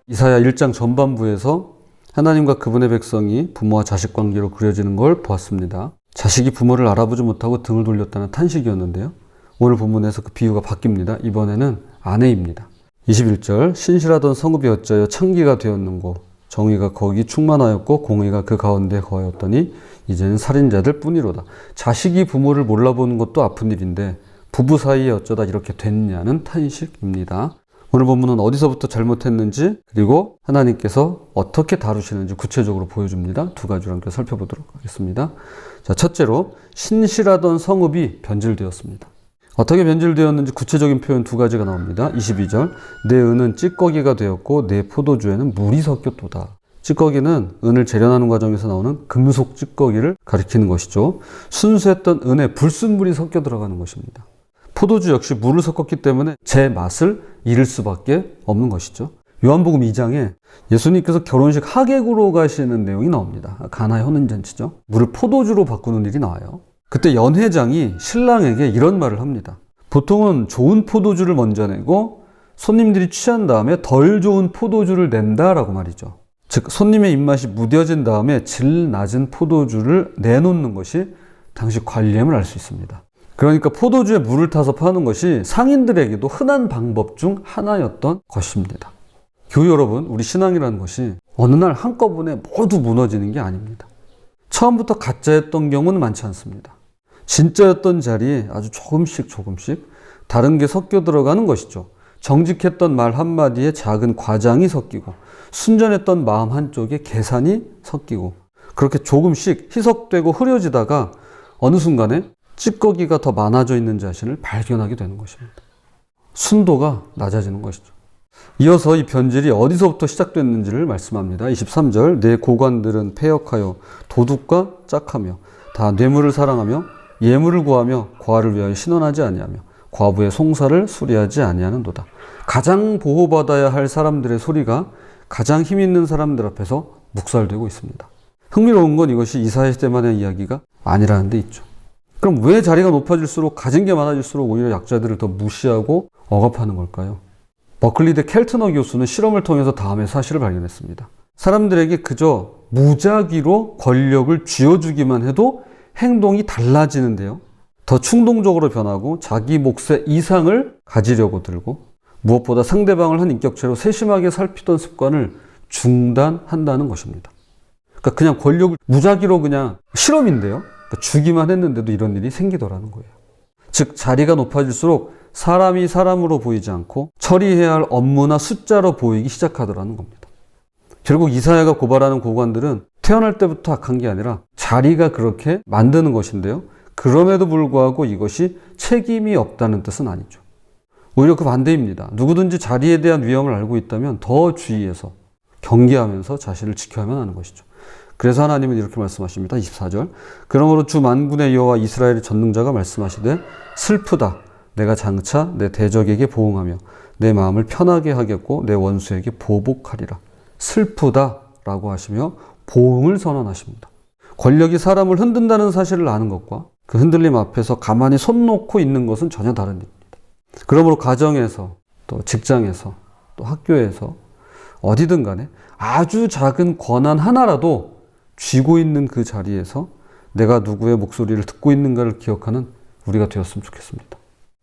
이사야 1장 전반부에서 하나님과 그분의 백성이 부모와 자식 관계로 그려지는 걸 보았습니다. 자식이 부모를 알아보지 못하고 등을 돌렸다는 탄식이었는데요. 오늘 본문에서 그 비유가 바뀝니다. 이번에는 아내입니다. 21절 신실하던 성읍이 어찌하여 창기가 되었는고 정의가 거기 충만하였고 공의가 그 가운데 거하였더니 이제는 살인자들 뿐이로다. 자식이 부모를 몰라보는 것도 아픈 일인데 부부 사이에 어쩌다 이렇게 됐냐는 탄식입니다. 오늘 본문은 어디서부터 잘못했는지 그리고 하나님께서 어떻게 다루시는지 구체적으로 보여줍니다. 두 가지로 함께 살펴보도록 하겠습니다. 자, 첫째로 신실하던 성읍이 변질되었습니다. 어떻게 변질되었는지 구체적인 표현 두 가지가 나옵니다. 22절 내 은은 찌꺼기가 되었고 내 포도주에는 물이 섞였도다. 찌꺼기는 은을 재련하는 과정에서 나오는 금속 찌꺼기를 가리키는 것이죠. 순수했던 은에 불순물이 섞여 들어가는 것입니다. 포도주 역시 물을 섞었기 때문에 제 맛을 잃을 수밖에 없는 것이죠. 요한복음 2장에 예수님께서 결혼식 하객으로 가시는 내용이 나옵니다. 가나의 혼인잔치죠. 물을 포도주로 바꾸는 일이 나와요. 그때 연회장이 신랑에게 이런 말을 합니다. 보통은 좋은 포도주를 먼저 내고 손님들이 취한 다음에 덜 좋은 포도주를 낸다라고 말이죠. 즉 손님의 입맛이 무뎌진 다음에 질 낮은 포도주를 내놓는 것이 당시 관리임을 알 수 있습니다. 그러니까 포도주에 물을 타서 파는 것이 상인들에게도 흔한 방법 중 하나였던 것입니다. 교회 여러분, 우리 신앙이라는 것이 어느 날 한꺼번에 모두 무너지는 게 아닙니다. 처음부터 가짜였던 경우는 많지 않습니다. 진짜였던 자리에 아주 조금씩 다른 게 섞여 들어가는 것이죠. 정직했던 말 한마디에 작은 과장이 섞이고 순전했던 마음 한쪽에 계산이 섞이고 그렇게 조금씩 희석되고 흐려지다가 어느 순간에 찌꺼기가 더 많아져 있는 자신을 발견하게 되는 것입니다. 순도가 낮아지는 것이죠. 이어서 이 변질이 어디서부터 시작됐는지를 말씀합니다. 23절 내 고관들은 패역하여 도둑과 짝하며 다 뇌물을 사랑하며 예물을 구하며 과를 위하여 신원하지 아니하며 과부의 송사를 수리하지 아니하는도다. 가장 보호받아야 할 사람들의 소리가 가장 힘 있는 사람들 앞에서 묵살되고 있습니다. 흥미로운 건 이것이 이사야 시대만의 이야기가 아니라는 데 있죠. 그럼 왜 자리가 높아질수록 가진 게 많아질수록 오히려 약자들을 더 무시하고 억압하는 걸까요? 버클리대 켈트너 교수는 실험을 통해서 다음의 사실을 발견했습니다. 사람들에게 그저 무작위로 권력을 쥐어주기만 해도 행동이 달라지는데요. 더 충동적으로 변하고 자기 몫의 이상을 가지려고 들고 무엇보다 상대방을 한 인격체로 세심하게 살피던 습관을 중단한다는 것입니다. 그러니까 그냥 권력을 무작위로 그냥 실험인데요. 그러니까 주기만 했는데도 이런 일이 생기더라는 거예요. 즉 자리가 높아질수록 사람이 사람으로 보이지 않고 처리해야 할 업무나 숫자로 보이기 시작하더라는 겁니다. 결국 이사야가 고발하는 고관들은 태어날 때부터 악한 게 아니라 자리가 그렇게 만드는 것인데요. 그럼에도 불구하고 이것이 책임이 없다는 뜻은 아니죠. 오히려 그 반대입니다. 누구든지 자리에 대한 위험을 알고 있다면 더 주의해서 경계하면서 자신을 지켜야만 하는 것이죠. 그래서 하나님은 이렇게 말씀하십니다. 24절 그러므로 주 만군의 여호와 이스라엘의 전능자가 말씀하시되 슬프다 내가 장차 내 대적에게 보응하며 내 마음을 편하게 하겠고 내 원수에게 보복하리라. 슬프다 라고 하시며 보응을 선언하십니다. 권력이 사람을 흔든다는 사실을 아는 것과 그 흔들림 앞에서 가만히 손 놓고 있는 것은 전혀 다른 일입니다. 그러므로 가정에서 또 직장에서 또 학교에서 어디든 간에 아주 작은 권한 하나라도 쥐고 있는 그 자리에서 내가 누구의 목소리를 듣고 있는가를 기억하는 우리가 되었으면 좋겠습니다.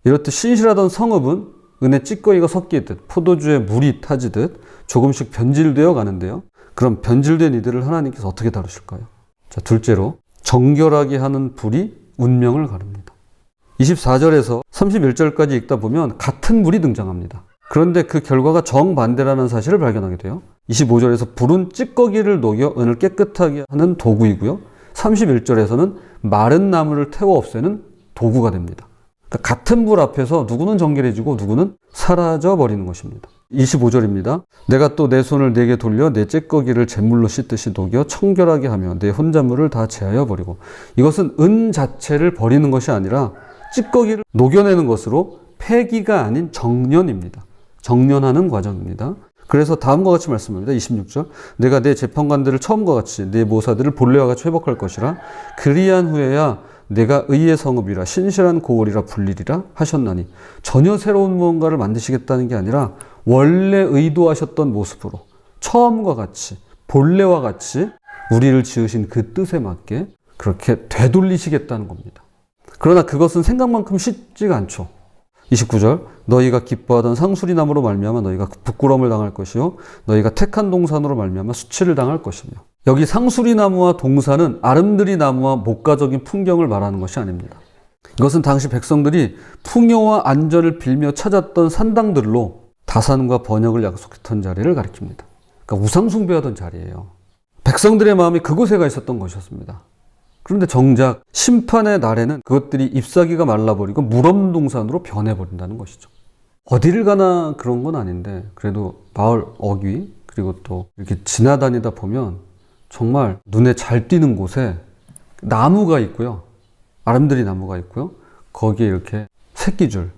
이렇듯 신실하던 성읍은 은에 찌꺼기가 섞이듯 포도주에 물이 타지듯 조금씩 변질되어 가는데요. 그럼 변질된 이들을 하나님께서 어떻게 다루실까요? 자, 둘째로 정결하게 하는 불이 운명을 가릅니다. 24절에서 31절까지 읽다 보면 같은 불이 등장합니다. 그런데 그 결과가 정반대라는 사실을 발견하게 돼요. 25절에서 불은 찌꺼기를 녹여 은을 깨끗하게 하는 도구이고요. 31절에서는 마른 나무를 태워 없애는 도구가 됩니다. 그러니까 같은 불 앞에서 누구는 정결해지고 누구는 사라져 버리는 것입니다. 25절입니다. 내가 또 내 손을 내게 돌려 내 찌꺼기를 잿물로 씻듯이 녹여 청결하게 하며 내 혼자물을 다 제하여 버리고 이것은 은 자체를 버리는 것이 아니라 찌꺼기를 녹여내는 것으로 폐기가 아닌 정련입니다. 정련하는 과정입니다. 그래서 다음과 같이 말씀합니다. 26절 내가 내 재판관들을 처음과 같이 내 모사들을 본래와 같이 회복할 것이라 그리한 후에야 내가 의의 성읍이라 신실한 고을이라 불리리라 하셨나니 전혀 새로운 무언가를 만드시겠다는 게 아니라 원래 의도하셨던 모습으로 처음과 같이, 본래와 같이 우리를 지으신 그 뜻에 맞게 그렇게 되돌리시겠다는 겁니다. 그러나 그것은 생각만큼 쉽지가 않죠. 29절, 너희가 기뻐하던 상수리나무로 말미암아 너희가 부끄러움을 당할 것이요 너희가 택한 동산으로 말미암아 수치를 당할 것이며. 여기 상수리나무와 동산은 아름드리 나무와 목가적인 풍경을 말하는 것이 아닙니다. 이것은 당시 백성들이 풍요와 안전을 빌며 찾았던 산당들로 다산과 번역을 약속했던 자리를 가리킵니다. 그러니까 우상 숭배하던 자리예요. 백성들의 마음이 그곳에 가 있었던 것이었습니다. 그런데 정작 심판의 날에는 그것들이 잎사귀가 말라버리고 물없동산으로 변해버린다는 것이죠. 어디를 가나 그런 건 아닌데 그래도 마을 어귀 그리고 또 이렇게 지나다니다 보면 정말 눈에 잘 띄는 곳에 나무가 있고요. 아름드리 나무가 있고요. 거기에 이렇게 새끼줄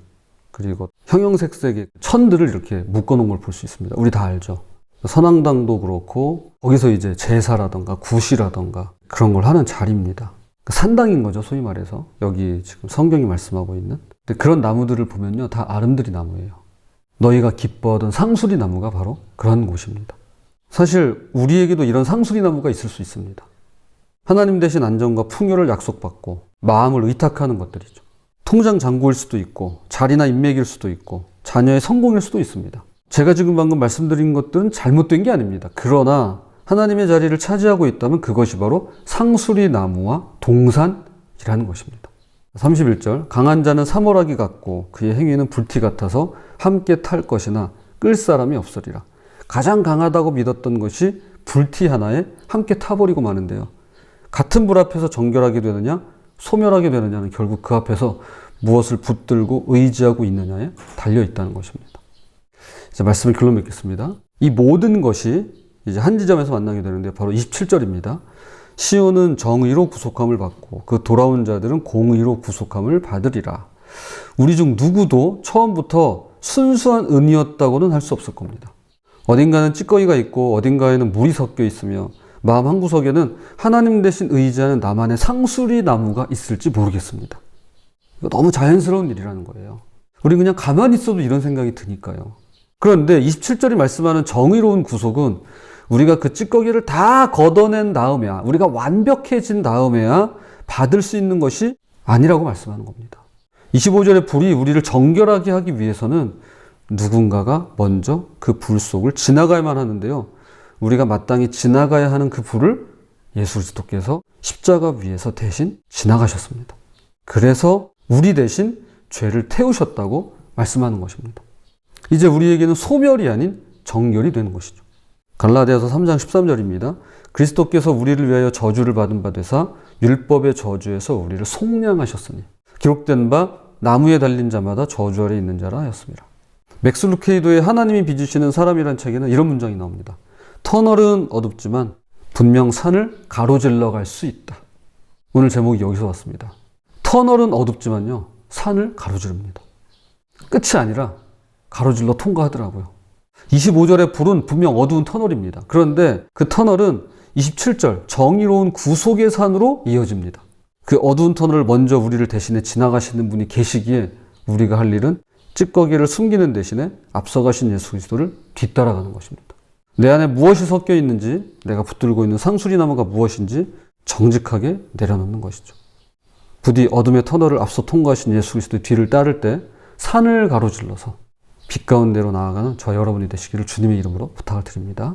그리고 형형색색의 천들을 이렇게 묶어놓은 걸 볼 수 있습니다. 우리 다 알죠. 선앙당도 그렇고 거기서 이제 제사라던가 굿이라던가 그런 걸 하는 자리입니다. 산당인 거죠, 소위 말해서. 여기 지금 성경이 말씀하고 있는. 근데 그런 나무들을 보면요, 다 아름드리 나무예요. 너희가 기뻐하던 상수리 나무가 바로 그런 곳입니다. 사실 우리에게도 이런 상수리 나무가 있을 수 있습니다. 하나님 대신 안정과 풍요를 약속받고 마음을 의탁하는 것들이죠. 통장 잔고일 수도 있고 자리나 인맥일 수도 있고 자녀의 성공일 수도 있습니다. 제가 지금 방금 말씀드린 것들은 잘못된 게 아닙니다. 그러나 하나님의 자리를 차지하고 있다면 그것이 바로 상수리 나무와 동산이라는 것입니다. 31절, 강한 자는 사모라기 같고 그의 행위는 불티 같아서 함께 탈 것이나 끌 사람이 없으리라. 가장 강하다고 믿었던 것이 불티 하나에 함께 타버리고 마는데요. 같은 불 앞에서 정결하게 되느냐 소멸하게 되느냐는 결국 그 앞에서 무엇을 붙들고 의지하고 있느냐에 달려있다는 것입니다. 이제 말씀을 글로 맺겠습니다. 이 모든 것이 이제 한 지점에서 만나게 되는데 바로 27절입니다. 시온은 정의로 구속함을 받고 그 돌아온 자들은 공의로 구속함을 받으리라. 우리 중 누구도 처음부터 순수한 은이었다고는 할 수 없을 겁니다. 어딘가는 찌꺼기가 있고 어딘가에는 물이 섞여 있으며 마음 한구석에는 하나님 대신 의지하는 나만의 상수리 나무가 있을지 모르겠습니다. 이거 너무 자연스러운 일이라는 거예요. 우리 그냥 가만히 있어도 이런 생각이 드니까요. 그런데 27절이 말씀하는 정의로운 구속은 우리가 그 찌꺼기를 다 걷어낸 다음에야, 우리가 완벽해진 다음에야 받을 수 있는 것이 아니라고 말씀하는 겁니다. 25절의 불이 우리를 정결하게 하기 위해서는 누군가가 먼저 그 불 속을 지나가야만 하는데요. 우리가 마땅히 지나가야 하는 그 불을 예수 그리스도께서 십자가 위에서 대신 지나가셨습니다. 그래서 우리 대신 죄를 태우셨다고 말씀하는 것입니다. 이제 우리에게는 소멸이 아닌 정결이 되는 것이죠. 갈라디아서 3장 13절입니다. 그리스도께서 우리를 위하여 저주를 받은 바 되사 율법의 저주에서 우리를 속량하셨으니 기록된 바 나무에 달린 자마다 저주 아래 있는 자라 하였습니다. 맥스 루케이도의 하나님이 빚으시는 사람이란 책에는 이런 문장이 나옵니다. 터널은 어둡지만 분명 산을 가로질러 갈 수 있다. 오늘 제목이 여기서 왔습니다. 터널은 어둡지만요, 산을 가로지릅니다. 끝이 아니라 가로질러 통과하더라고요. 25절의 불은 분명 어두운 터널입니다. 그런데 그 터널은 27절 정의로운 구속의 산으로 이어집니다. 그 어두운 터널을 먼저 우리를 대신해 지나가시는 분이 계시기에 우리가 할 일은 찌꺼기를 숨기는 대신에 앞서가신 예수 그리스도를 뒤따라가는 것입니다. 내 안에 무엇이 섞여 있는지, 내가 붙들고 있는 상수리 나무가 무엇인지 정직하게 내려놓는 것이죠. 부디 어둠의 터널을 앞서 통과하신 예수 그리스도의 뒤를 따를 때 산을 가로질러서 빛 가운데로 나아가는 저 여러분이 되시기를 주님의 이름으로 부탁을 드립니다.